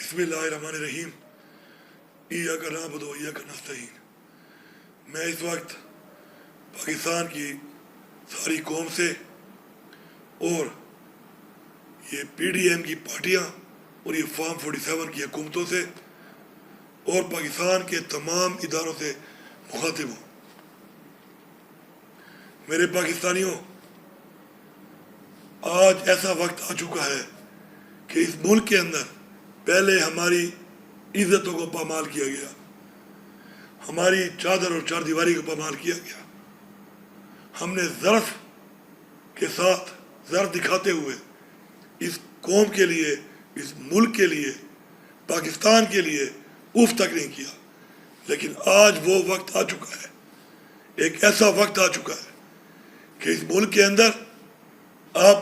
بسم اللہ الرحمن الرحیم ایاک نعبد و ایاک نستعین۔ میں اس وقت پاکستان کی ساری قوم سے اور یہ پی ڈی ایم کی پارٹیاں اور یہ فارم 47 کی حکومتوں سے اور پاکستان کے تمام اداروں سے مخاطب ہوں۔ میرے پاکستانیوں، آج ایسا وقت آ چکا ہے کہ اس ملک کے اندر پہلے ہماری عزتوں کو پامال کیا گیا، ہماری چادر اور چار دیواری کو پامال کیا گیا۔ ہم نے ظرف کے ساتھ ظرف دکھاتے ہوئے اس قوم کے لیے، اس ملک کے لیے، پاکستان کے لیے اف تک نہیں کیا۔ لیکن آج وہ وقت آ چکا ہے، ایک ایسا وقت آ چکا ہے کہ اس ملک کے اندر آپ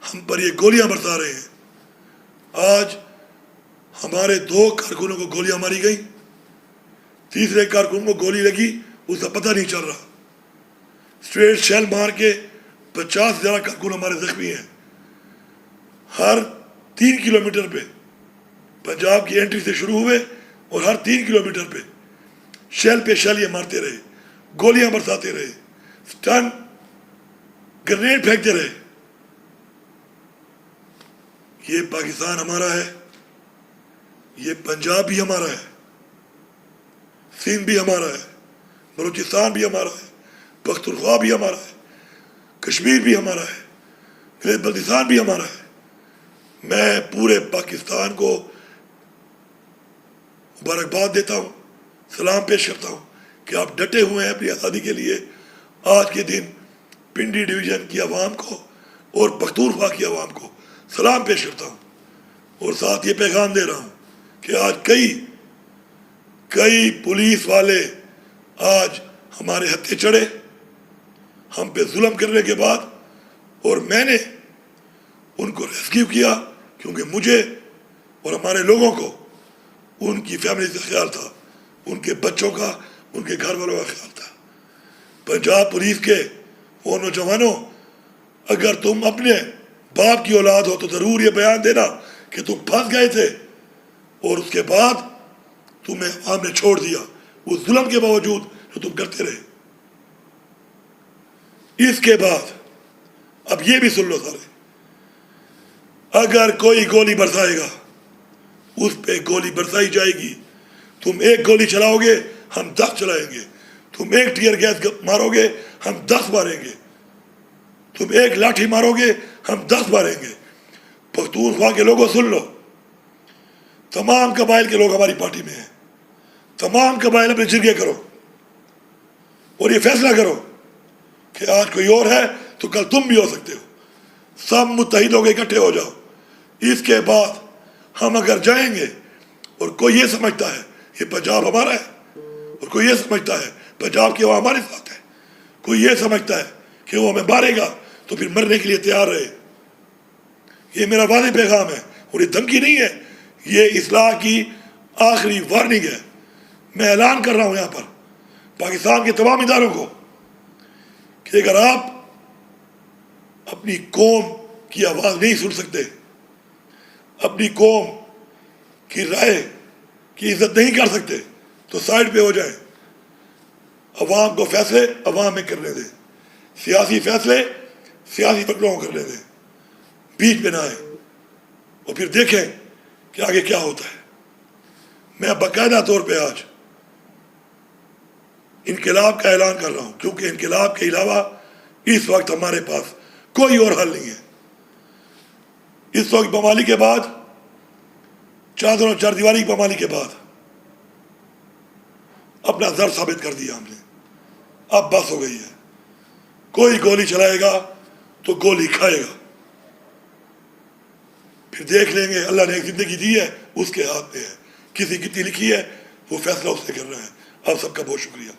ہم پر یہ گولیاں برسا رہے ہیں۔ آج ہمارے 2 کارکنوں کو گولیاں ماری گئیں، تیسرے کارکن کو گولی لگی، اس کا پتہ نہیں چل رہا۔ اسٹریٹ شیل مار کے 50 سے زیادہ کارکن ہمارے زخمی ہیں۔ ہر 3 کلومیٹر پہ پنجاب کی انٹری سے شروع ہوئے اور ہر 3 کلومیٹر پہ شیل یہ مارتے رہے، گولیاں برساتے رہے، سٹن گرنیڈ پھینکتے رہے۔ یہ پاکستان ہمارا ہے، یہ پنجاب بھی ہمارا ہے، سندھ بھی ہمارا ہے، بلوچستان بھی ہمارا ہے، پختونخوا بھی ہمارا ہے، کشمیر بھی ہمارا ہے، گلیت بلتستان بھی ہمارا ہے۔ میں پورے پاکستان کو مبارکباد دیتا ہوں، سلام پیش کرتا ہوں کہ آپ ڈٹے ہوئے ہیں اپنی آزادی کے لیے۔ آج کے دن پنڈی ڈویژن کی عوام کو اور پختونخوا کی عوام کو سلام پیش کرتا ہوں، اور ساتھ یہ پیغام دے رہا ہوں کہ آج کئی پولیس والے آج ہمارے ہتھے چڑھے ہم پہ ظلم کرنے کے بعد، اور میں نے ان کو ریسکیو کیا کیونکہ مجھے اور ہمارے لوگوں کو ان کی فیملی سے خیال تھا، ان کے بچوں کا، ان کے گھر والوں کا خیال تھا۔ پنجاب پولیس کے وہ نوجوانوں، اگر تم اپنے باپ کی اولاد ہو تو ضرور یہ بیان دینا کہ تم پھنس گئے تھے اور اس کے بعد تمہیں عوام نے چھوڑ دیا، اس ظلم کے باوجود جو تم کرتے رہے۔ اس کے بعد اب یہ بھی سن لو سارے، اگر کوئی گولی برسائے گا اس پہ گولی برسائی جائے گی۔ تم 1 گولی چلاؤ گے ہم 10 چلائیں گے، تم 1 ٹیئر گیس مارو گے ہم 10 ماریں گے، تم 1 لاٹھی مارو گے ہم 10 ماریں گے۔ پختونخوا کے لوگوں سن لو، تمام قبائل کے لوگ ہماری پارٹی میں ہیں، تمام قبائل اپنے جرگے کرو اور یہ فیصلہ کرو کہ آج کوئی اور ہے تو کل تم بھی ہو سکتے ہو۔ سب متحد ہو کے اکٹھے ہو جاؤ۔ اس کے بعد ہم اگر جائیں گے اور کوئی یہ سمجھتا ہے یہ پنجاب ہمارا ہے، اور کوئی یہ سمجھتا ہے پنجاب کی عوام ہمارے ساتھ ہے، کوئی یہ سمجھتا ہے کہ وہ ہمیں مارے گا تو پھر مرنے کے لیے تیار رہے۔ یہ میرا واضح پیغام ہے اور یہ دھمکی نہیں ہے، یہ اصلاح کی آخری وارننگ ہے۔ میں اعلان کر رہا ہوں یہاں پر پاکستان کے تمام اداروں کو کہ اگر آپ اپنی قوم کی آواز نہیں سن سکتے، اپنی قوم کی رائے کی عزت نہیں کر سکتے تو سائڈ پہ ہو جائیں۔ عوام کو فیصلے عوام میں کرنے دیں، سیاسی فیصلے سیاسی فکروں کو کرنے دیں، بیچ میں نہ آئیں، اور پھر دیکھیں کہ آگے کیا ہوتا ہے۔ میں باقاعدہ طور پہ آج انقلاب کا اعلان کر رہا ہوں، کیونکہ انقلاب کے علاوہ اس وقت ہمارے پاس کوئی اور حل نہیں ہے۔ اس وقت پامالی کے بعد، چادر اور چار دیواری کی پامالی کے بعد اپنا ضرر ثابت کر دیا ہم نے، اب بس ہو گئی ہے۔ کوئی گولی چلائے گا تو گولی کھائے گا، پھر دیکھ لیں گے۔ اللہ نے ایک زندگی دی ہے، اس کے ہاتھ میں ہے، کسی کتنی لکھی ہے وہ فیصلہ اس نے کرنا ہے۔ آپ سب کا بہت شکریہ۔